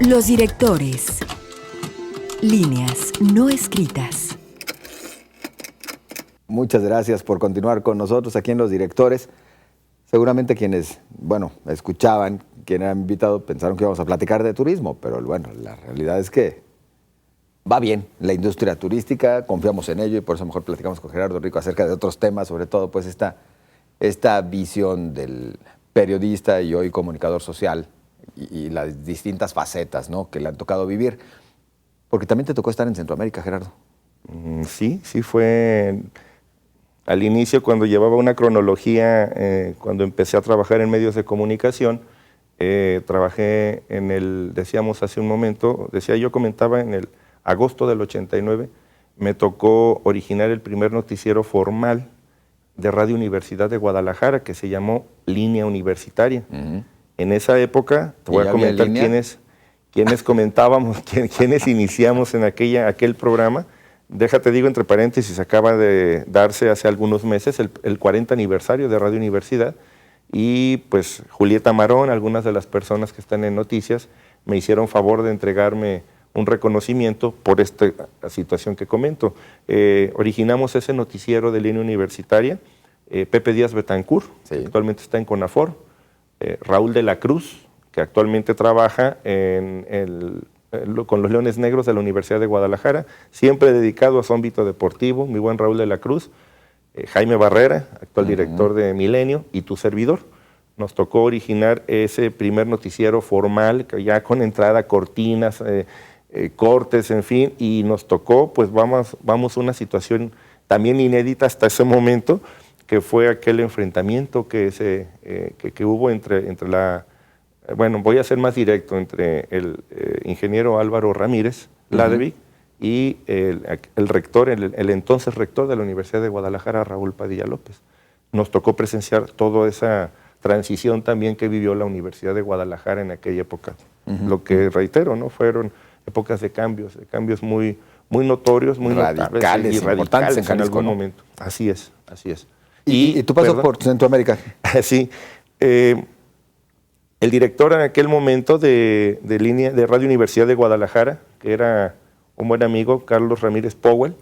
Los directores. Líneas no escritas. Muchas gracias por continuar con nosotros aquí en Los Directores. Seguramente quienes, escuchaban, quien era invitado, pensaron que íbamos a platicar de turismo, pero la realidad es que va bien la industria turística, confiamos en ello y por eso mejor platicamos con Gerardo Rico acerca de otros temas, sobre todo pues esta visión del periodista y hoy comunicador social y las distintas facetas, ¿no?, que le han tocado vivir. Porque también te tocó estar en Centroamérica, Gerardo. Sí fue al inicio cuando llevaba una cronología, cuando empecé a trabajar en medios de comunicación, trabajé decíamos hace un momento, comentaba en el agosto del 89, me tocó originar el primer noticiero formal de Radio Universidad de Guadalajara, que se llamó Línea Universitaria. En esa época, te voy a comentar quiénes comentábamos, quiénes iniciamos en aquel programa. Déjate digo, entre paréntesis, acaba de darse hace algunos meses el 40 aniversario de Radio Universidad y pues Julieta Marón, algunas de las personas que están en noticias, me hicieron favor de entregarme un reconocimiento por esta situación que comento. Originamos ese noticiero de Línea Universitaria, Pepe Díaz Betancur, sí, que actualmente está en CONAFOR, Raúl de la Cruz, que actualmente trabaja con los Leones Negros de la Universidad de Guadalajara, siempre dedicado a su ámbito deportivo, mi buen Raúl de la Cruz, Jaime Barrera, actual director de Milenio, y tu servidor. Nos tocó originar ese primer noticiero formal, ya con entrada, cortinas, cortes, en fin, y nos tocó, pues vamos una situación también inédita hasta ese momento, que fue aquel enfrentamiento que hubo entre la... voy a ser más directo, entre el ingeniero Álvaro Ramírez Ladevic y el rector, el entonces rector de la Universidad de Guadalajara, Raúl Padilla López. Nos tocó presenciar toda esa transición también que vivió la Universidad de Guadalajara en aquella época. Lo que reitero, ¿no?, fueron épocas de cambios muy notorios, muy radicales, importantes en algún momento. Así es. ¿Y tú pasas por Centroamérica? Sí. El director en aquel momento de Radio Universidad de Guadalajara, que era un buen amigo, Carlos Ramírez Powell,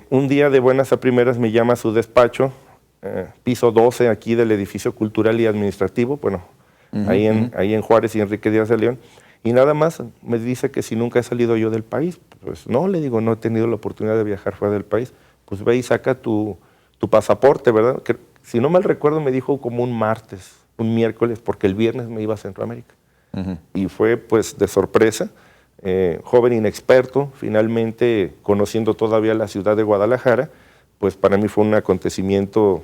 un día de buenas a primeras me llama a su despacho, piso 12 aquí del edificio cultural y administrativo, ahí en Juárez y Enrique Díaz de León, y nada más me dice que si nunca he salido yo del país. Pues no, le digo, no he tenido la oportunidad de viajar fuera del país. Pues ve y saca tu pasaporte, ¿verdad? Que, si no mal recuerdo, me dijo como un miércoles, porque el viernes me iba a Centroamérica. Y fue pues de sorpresa, joven inexperto, finalmente conociendo todavía la ciudad de Guadalajara, pues para mí fue un acontecimiento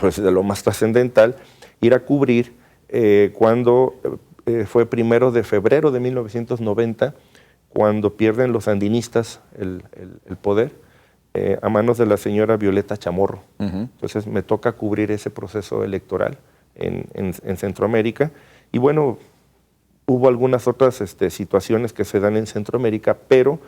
pues, de lo más trascendental, ir a cubrir cuando fue 1 de febrero de 1990, cuando pierden los sandinistas el poder, a manos de la señora Violeta Chamorro. Entonces me toca cubrir ese proceso electoral en Centroamérica, y bueno, hubo algunas otras situaciones que se dan en Centroamérica, pero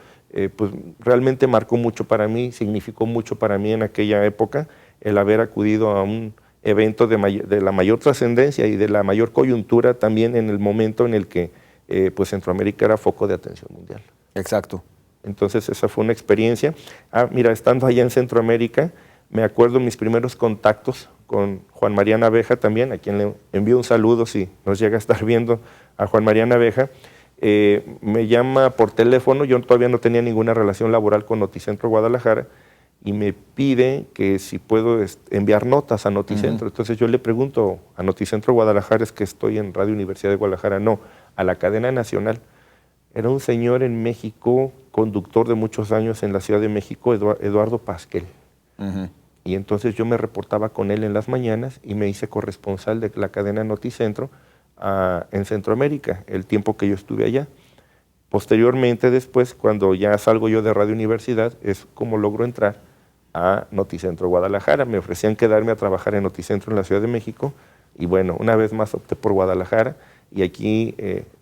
pues realmente marcó mucho para mí, significó mucho para mí en aquella época el haber acudido a un evento de la mayor trascendencia y de la mayor coyuntura también en el momento en el que pues Centroamérica era foco de atención mundial. Exacto. Entonces esa fue una experiencia. Mira, estando allá en Centroamérica, me acuerdo mis primeros contactos con Juan María Naveja también, a quien le envío un saludo si nos llega a estar viendo a Juan María Naveja. Me llama por teléfono, yo todavía no tenía ninguna relación laboral con Noticentro Guadalajara, y me pide que si puedo enviar notas a Noticentro. Entonces yo le pregunto a Noticentro Guadalajara, es que estoy en Radio Universidad de Guadalajara, no, a la cadena nacional. Era un señor en México, conductor de muchos años en la Ciudad de México, Eduardo Pasquel. Y entonces yo me reportaba con él en las mañanas y me hice corresponsal de la cadena Noticentro en Centroamérica, el tiempo que yo estuve allá. Posteriormente, después, cuando ya salgo yo de Radio Universidad, es como logro entrar a Noticentro Guadalajara. Me ofrecían quedarme a trabajar en Noticentro en la Ciudad de México, y bueno, una vez más opté por Guadalajara, y aquí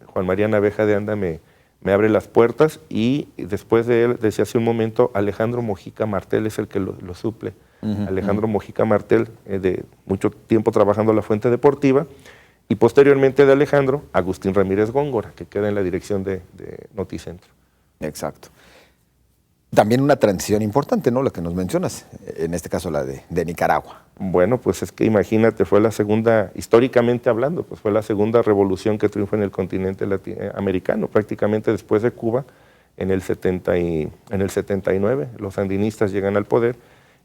Juan María Naveja de Anda me abre las puertas, y después de él, desde hace un momento, Alejandro Mojica Martel es el que lo suple. Alejandro Mojica Martel, de mucho tiempo trabajando en la Fuente Deportiva, y posteriormente de Alejandro, Agustín Ramírez Góngora, que queda en la dirección de Noticentro. Exacto. También una transición importante, ¿no? La que nos mencionas, en este caso la de Nicaragua. Bueno, pues es que imagínate, fue la segunda, históricamente hablando, pues fue la segunda revolución que triunfa en el continente americano, prácticamente después de Cuba, en el 79, los sandinistas llegan al poder.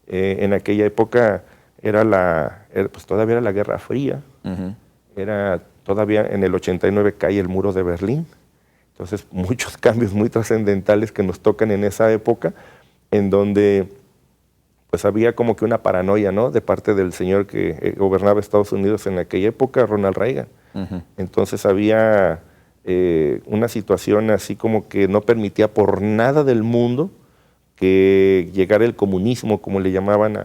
En aquella época pues todavía era la Guerra Fría, era todavía en el 89 cae el muro de Berlín. Entonces, muchos cambios muy trascendentales que nos tocan en esa época, en donde pues había como que una paranoia, ¿no?, de parte del señor que gobernaba Estados Unidos en aquella época, Ronald Reagan. Entonces había una situación así como que no permitía por nada del mundo que llegara el comunismo, como le llamaban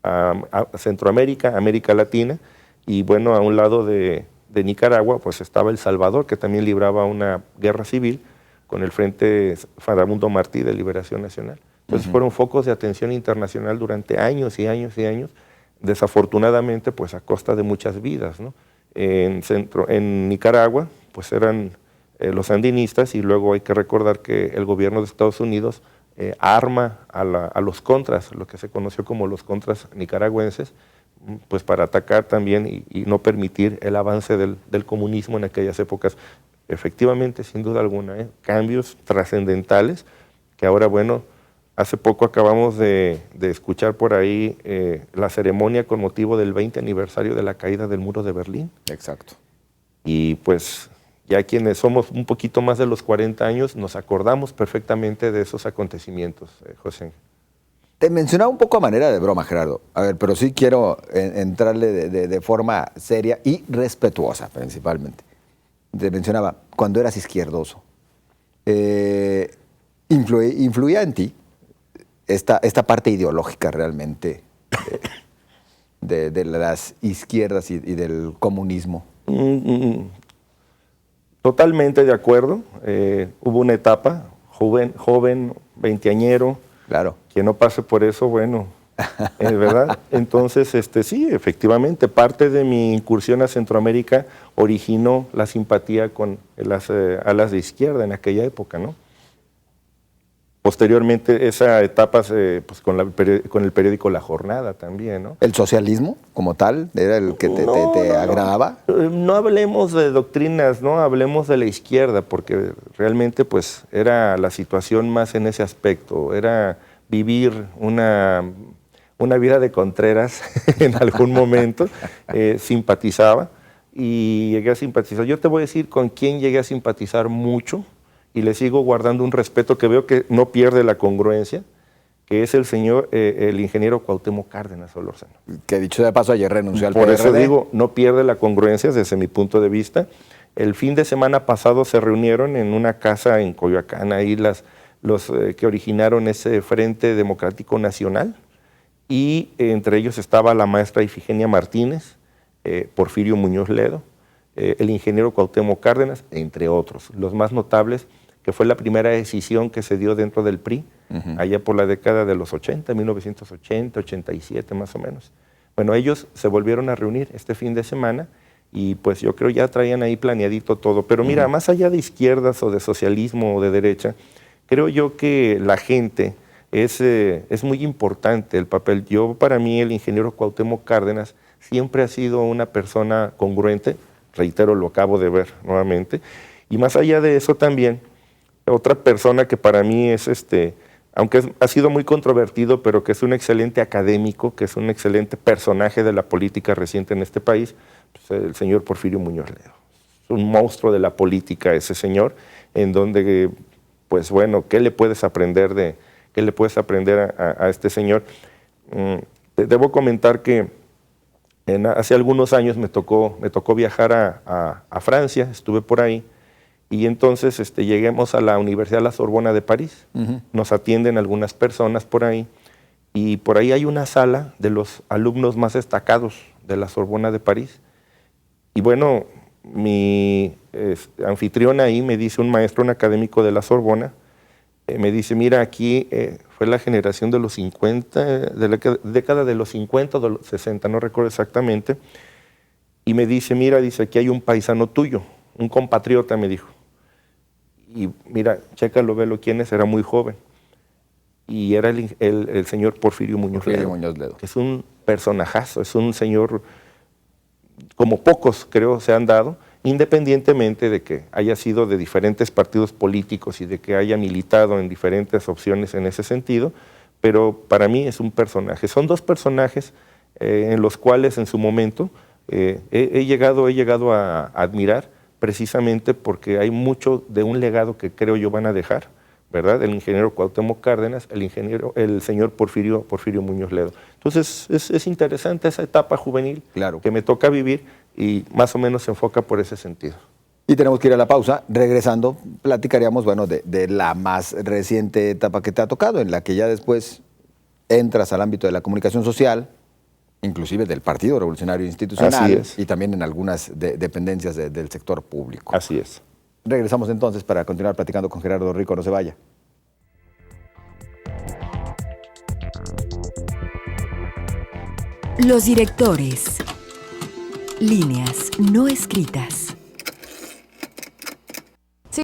a Centroamérica, América Latina, y bueno, a un lado de Nicaragua, pues estaba El Salvador, que también libraba una guerra civil con el Frente Farabundo Martí de Liberación Nacional. Entonces fueron focos de atención internacional durante años y años y años, desafortunadamente pues a costa de muchas vidas, ¿no? En Nicaragua pues eran los sandinistas, y luego hay que recordar que el gobierno de Estados Unidos arma a los contras, lo que se conoció como los contras nicaragüenses, pues para atacar también y no permitir el avance del comunismo en aquellas épocas. Efectivamente, sin duda alguna, cambios trascendentales que ahora, bueno, hace poco acabamos de escuchar por ahí la ceremonia con motivo del 20 aniversario de la caída del muro de Berlín. Exacto. Y pues ya quienes somos un poquito más de los 40 años nos acordamos perfectamente de esos acontecimientos, José. Te mencionaba un poco a manera de broma, Gerardo. A ver, pero sí quiero entrarle de forma seria y respetuosa, principalmente. Te mencionaba, cuando eras izquierdoso, ¿influía en ti esta parte ideológica realmente de las izquierdas y del comunismo? Totalmente de acuerdo. Hubo una etapa, joven, veinteañero. Claro. Quien no pase por eso, bueno, ¿verdad? Entonces, sí, efectivamente, parte de mi incursión a Centroamérica originó la simpatía con las alas de izquierda en aquella época, ¿no? Posteriormente, esa etapa, pues con el periódico La Jornada también, ¿no? ¿El socialismo como tal era el que te agradaba? No hablemos de doctrinas, no hablemos de la izquierda, porque realmente pues era la situación más en ese aspecto, era vivir una vida de contreras en algún momento. Simpatizaba y llegué a simpatizar. Yo te voy a decir con quién llegué a simpatizar mucho, y le sigo guardando un respeto que veo que no pierde la congruencia, que es el ingeniero Cuauhtémoc Cárdenas Solórzano. Que dicho de paso ayer renunció al PRD. Por eso digo, no pierde la congruencia desde mi punto de vista. El fin de semana pasado se reunieron en una casa en Coyoacán, ahí los que originaron ese Frente Democrático Nacional, y entre ellos estaba la maestra Ifigenia Martínez, Porfirio Muñoz Ledo, el ingeniero Cuauhtémoc Cárdenas, entre otros. Los más notables, que fue la primera decisión que se dio dentro del PRI, allá por la década de los 80, 1980, 87 más o menos. Bueno, ellos se volvieron a reunir este fin de semana y pues yo creo ya traían ahí planeadito todo. Pero mira, más allá de izquierdas o de socialismo o de derecha, creo yo que la gente es muy importante el papel. Para mí, el ingeniero Cuauhtémoc Cárdenas siempre ha sido una persona congruente, reitero, lo acabo de ver nuevamente, y más allá de eso también, otra persona que para mí es, aunque ha sido muy controvertido, pero que es un excelente académico, que es un excelente personaje de la política reciente en este país, pues el señor Porfirio Muñoz Ledo. Es un monstruo de la política ese señor, en donde, pues bueno, ¿qué le puedes aprender a este señor? Te debo comentar que hace algunos años me tocó viajar a Francia, estuve por ahí, y entonces lleguemos a la Universidad de la Sorbona de París. Nos atienden algunas personas por ahí, y por ahí hay una sala de los alumnos más destacados de la Sorbona de París. Y bueno, mi anfitrión ahí me dice, un maestro, un académico de la Sorbona, me dice, mira, aquí fue la generación de los 50, de la década de los 50 o de los 60, no recuerdo exactamente, y me dice, mira, dice, aquí hay un paisano tuyo, un compatriota, me dijo. Y mira, chécalo, velo quién es, era muy joven. Y era el señor Porfirio Muñoz Ledo, que es un personajazo, es un señor como pocos creo se han dado, independientemente de que haya sido de diferentes partidos políticos y de que haya militado en diferentes opciones en ese sentido, pero para mí es un personaje. Son dos personajes en los cuales en su momento he llegado a admirar, precisamente porque hay mucho de un legado que creo yo van a dejar, ¿verdad? El ingeniero Cuauhtémoc Cárdenas, el señor Porfirio Muñoz Ledo. Entonces es interesante esa etapa juvenil que me toca vivir y más o menos se enfoca por ese sentido. Y tenemos que ir a la pausa. Regresando, platicaríamos, bueno, de la más reciente etapa que te ha tocado, en la que ya después entras al ámbito de la comunicación social, inclusive del Partido Revolucionario Institucional. Así es. Y también en algunas dependencias del sector público. Así es. Regresamos entonces para continuar platicando con Gerardo Rico. No se vaya. Los directores. Líneas no escritas.